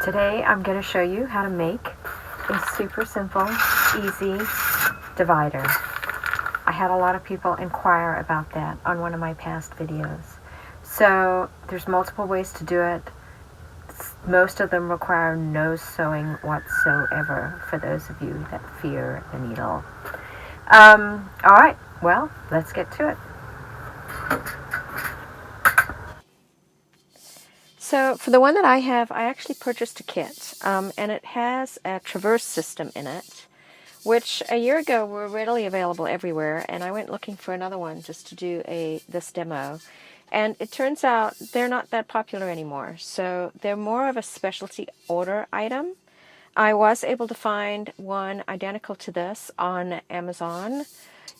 Today I'm going to show you how to make a super simple, easy divider. I had a lot of people inquire about that on one of my past videos. So there's multiple ways to do it. Most of them require no sewing whatsoever for those of you that fear the needle. Alright, well, let's get to it. So for the one that I have, I actually purchased a kit, and it has a traverse system in it, which a year ago were readily available everywhere, and I went looking for another one just to do this demo. And it turns out they're not that popular anymore, so they're more of a specialty order item. I was able to find one identical to this on Amazon,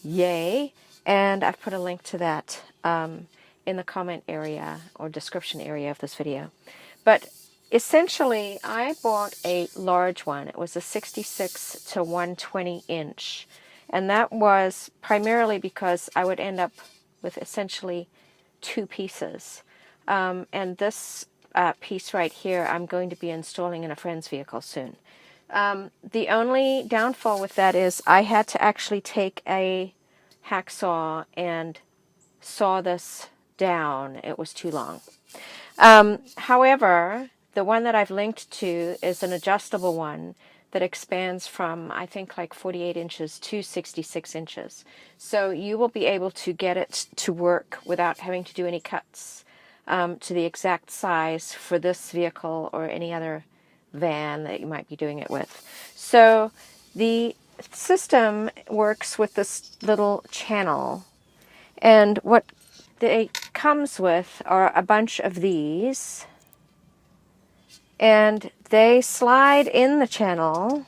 yay, and I've put a link to that in the comment area or description area of this video. But essentially, I bought a large one. It was a 66 to 120 inch, and that was primarily because I would end up with essentially two pieces. And this piece right here I'm going to be installing in a friend's vehicle soon. The only downfall with that is I had to actually take a hacksaw and saw this down. It was too long. However, the one that I've linked to is an adjustable one that expands from, I think, like 48 inches to 66 inches. So you will be able to get it to work without having to do any cuts to the exact size for this vehicle or any other van that you might be doing it with. So the system works with this little channel, and what it comes with are a bunch of these, and they slide in the channel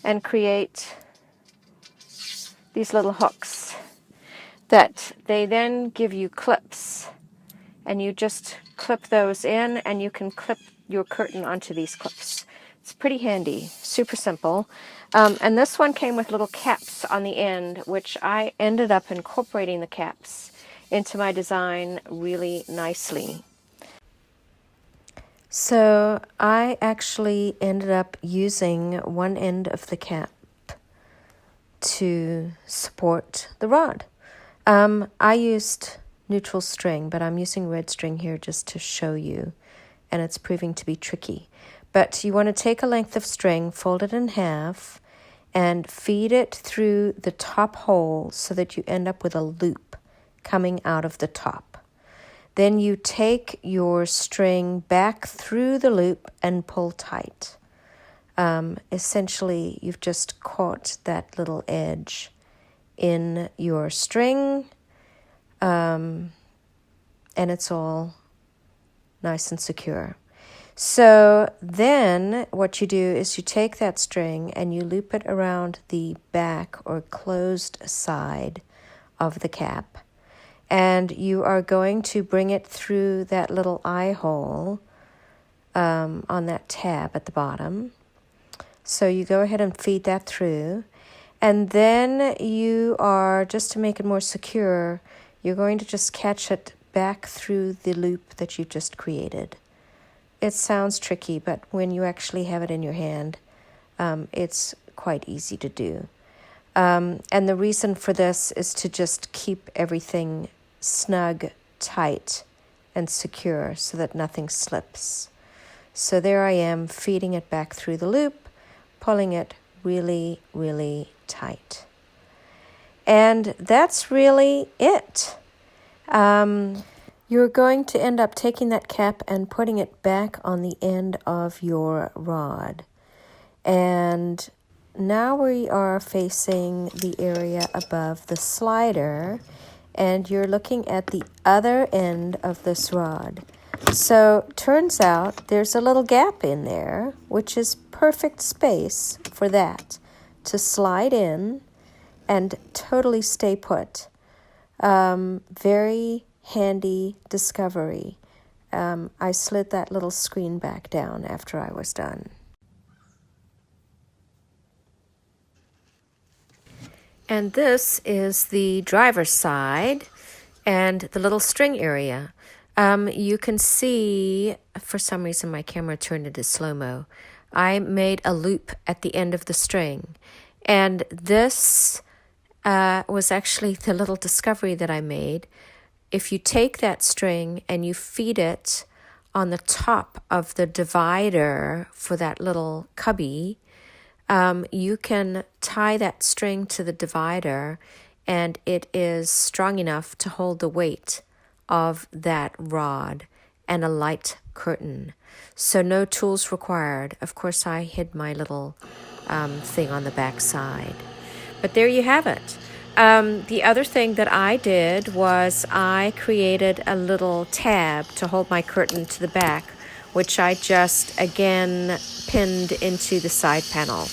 and create these little hooks that they then give you clips, and you just clip those in and you can clip your curtain onto these clips. It's pretty handy, super simple. And this one came with little caps on the end, which I ended up incorporating the caps into my design really nicely. So I actually ended up using one end of the cap to support the rod. I used neutral string, but I'm using red string here just to show you, and it's proving to be tricky. But you want to take a length of string, fold it in half, and feed it through the top hole so that you end up with a loop coming out of the top. Then you take your string back through the loop and pull tight. Essentially, you've just caught that little edge in your string, and it's all nice and secure. So then what you do is you take that string and you loop it around the back or closed side of the cap, and you are going to bring it through that little eye hole on that tab at the bottom. So you go ahead and feed that through, and then you are, just to make it more secure, you're going to just catch it back through the loop that you just created. It sounds tricky, but when you actually have it in your hand, it's quite easy to do. And the reason for this is to just keep everything snug, tight, and secure so that nothing slips. So there I am, feeding it back through the loop, pulling it really, really tight. And that's really it. You're going to end up taking that cap and putting it back on the end of your rod. And now we are facing the area above the slider, and you're looking at the other end of this rod. So turns out there's a little gap in there, which is perfect space for that to slide in and totally stay put. Very handy discovery. I slid that little screen back down after I was done. And this is the driver's side and the little string area. You can see, for some reason my camera turned into slow-mo. I made a loop at the end of the string. And this was actually the little discovery that I made. If you take that string and you feed it on the top of the divider for that little cubby, you can tie that string to the divider and it is strong enough to hold the weight of that rod and a light curtain. So no tools required. Of course, I hid my little thing on the back side. But there you have it. The other thing that I did was I created a little tab to hold my curtain to the back, which I just, again, pinned into the side panel.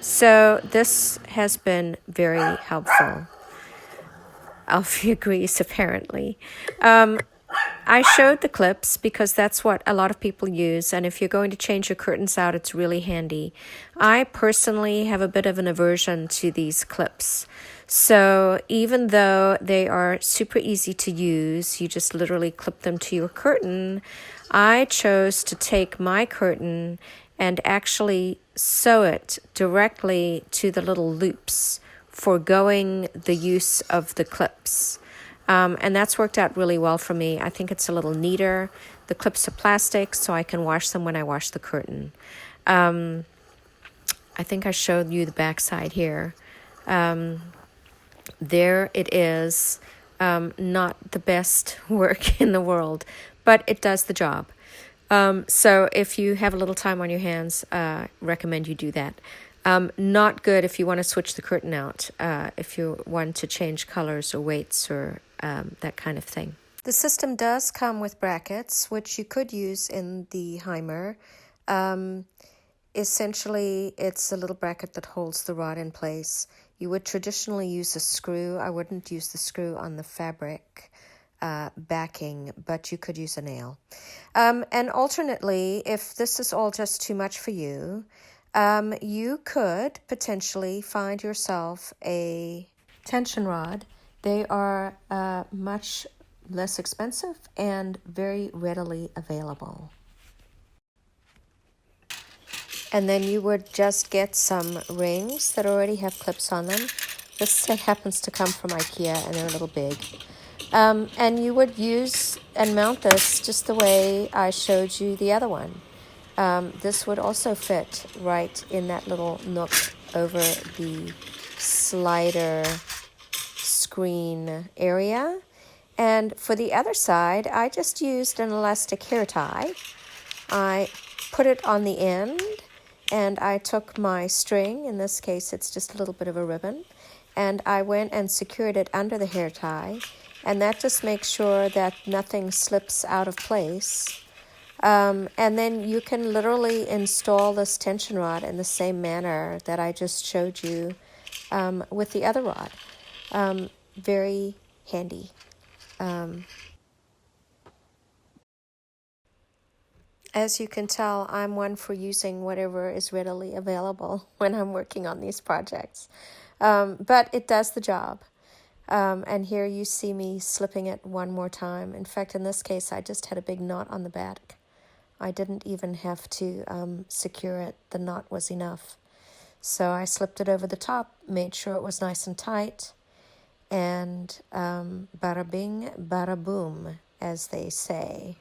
So this has been very helpful. Alfie agrees, apparently. I showed the clips because that's what a lot of people use, and if you're going to change your curtains out, it's really handy. I personally have a bit of an aversion to these clips. So even though they are super easy to use, you just literally clip them to your curtain, I chose to take my curtain and actually sew it directly to the little loops, foregoing the use of the clips. And that's worked out really well for me. I think it's a little neater. The clips are plastic, so I can wash them when I wash the curtain. I think I showed you the back side here. There it is. Not the best work in the world, but it does the job. So if you have a little time on your hands, recommend you do that. Not good if you want to switch the curtain out, if you want to change colors or weights or that kind of thing. The system does come with brackets, which you could use in the Hymer. Essentially, it's a little bracket that holds the rod in place. You would traditionally use a screw. I wouldn't use the screw on the fabric backing, but you could use a nail. And alternately, if this is all just too much for you, you could potentially find yourself a tension rod. They are much less expensive and very readily available. And then you would just get some rings that already have clips on them. This set happens to come from IKEA and they're a little big. And you would use and mount this just the way I showed you the other one. This would also fit right in that little nook over the slider screen area. And for the other side, I just used an elastic hair tie. I put it on the end and I took my string, in this case it's just a little bit of a ribbon, and I went and secured it under the hair tie, and that just makes sure that nothing slips out of place. And then you can literally install this tension rod in the same manner that I just showed you with the other rod. Very handy. As you can tell, I'm one for using whatever is readily available when I'm working on these projects. But it does the job. And here you see me slipping it one more time. In fact, in this case, I just had a big knot on the back. I didn't even have to secure it. The knot was enough. So I slipped it over the top, made sure it was nice and tight, and bada bing, bada boom, as they say.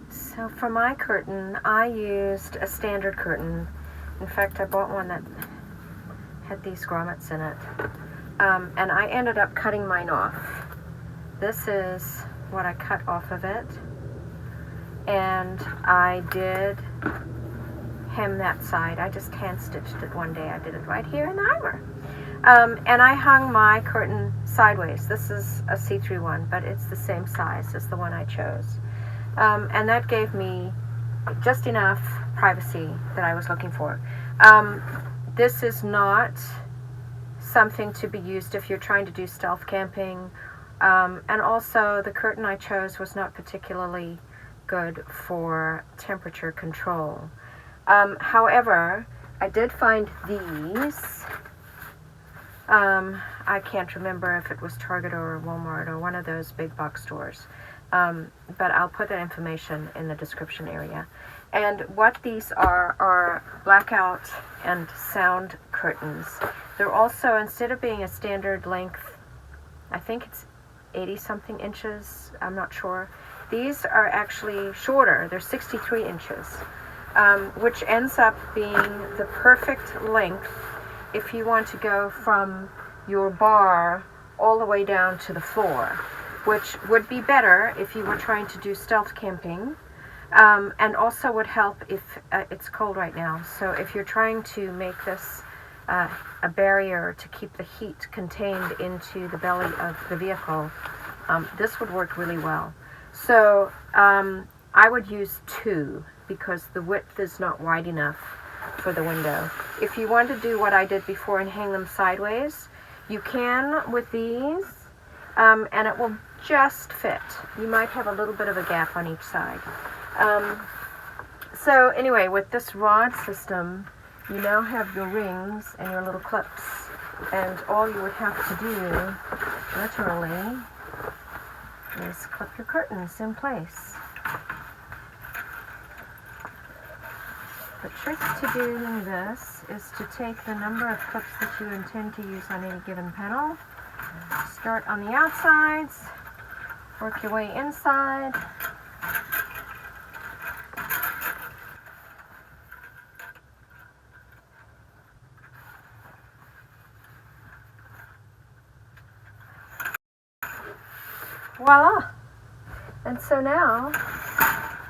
So for my curtain, I used a standard curtain. In fact, I bought one that had these grommets in it. And I ended up cutting mine off. This is what I cut off of it. And I did hem that side. I just hand stitched it one day. I did it right here in the Hymer. And I hung my curtain sideways. This is a see-through one, but it's the same size as the one I chose. And that gave me just enough privacy that I was looking for. This is not something to be used if you're trying to do stealth camping. And also the curtain I chose was not particularly good for temperature control. However, I did find these. I can't remember if it was Target or Walmart or one of those big box stores. But I'll put that information in the description area. And what these are blackout and sound curtains. They're also, instead of being a standard length, I think it's 80 something inches, I'm not sure. These are actually shorter. They're 63 inches, which ends up being the perfect length if you want to go from your bar all the way down to the floor, which would be better if you were trying to do stealth camping, and also would help if it's cold right now. So if you're trying to make this a barrier to keep the heat contained into the belly of the vehicle, this would work really well. So I would use 2 because the width is not wide enough for the window. If you want to do what I did before and hang them sideways, you can with these, and it will just fit. You might have a little bit of a gap on each side. So anyway, with this rod system, you now have your rings and your little clips, and all you would have to do, literally, is clip your curtains in place. The trick to doing this is to take the number of clips that you intend to use on any given panel. Start on the outsides, work your way inside. Voila! And so now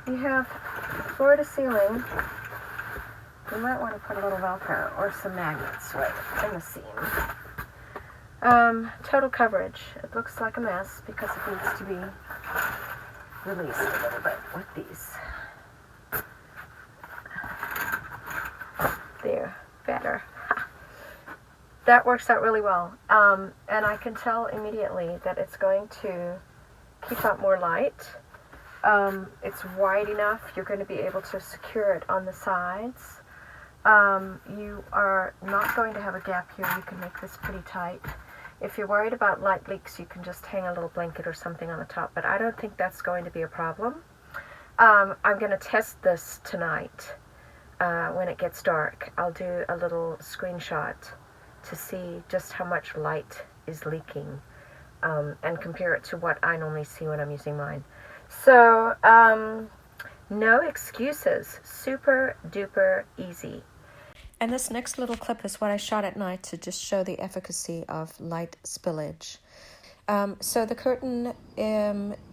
you have floor to ceiling. You might want to put a little Velcro or some magnets right in the seam. Total coverage. It looks like a mess because it needs to be released a little bit with these. There, better. That works out really well. And I can tell immediately that it's going to keep out more light. It's wide enough. You're going to be able to secure it on the sides. You are not going to have a gap here. You can make this pretty tight. If you're worried about light leaks, you can just hang a little blanket or something on the top, but I don't think that's going to be a problem. I'm going to test this tonight when it gets dark. I'll do a little screenshot to see just how much light is leaking, and compare it to what I normally see when I'm using mine. So, no excuses. Super duper easy. And this next little clip is what I shot at night to just show the efficacy of light spillage. So the curtain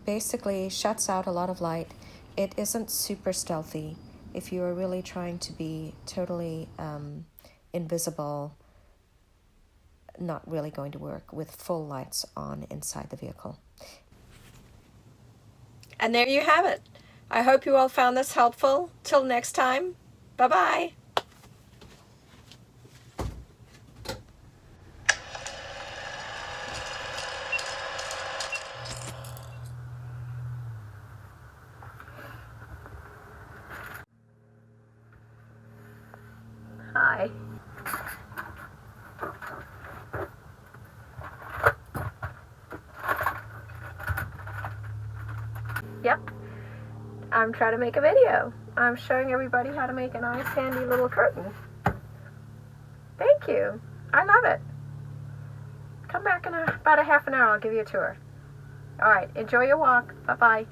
basically shuts out a lot of light. It isn't super stealthy. If you are really trying to be totally invisible, not really going to work with full lights on inside the vehicle. And there you have it. I hope you all found this helpful. Till next time, bye-bye. Hi. Yep, I'm trying to make a video. I'm showing everybody how to make a nice handy little curtain. Thank you. I love it. Come back in about a half an hour. I'll give you a tour. All right, enjoy your walk. Bye-bye.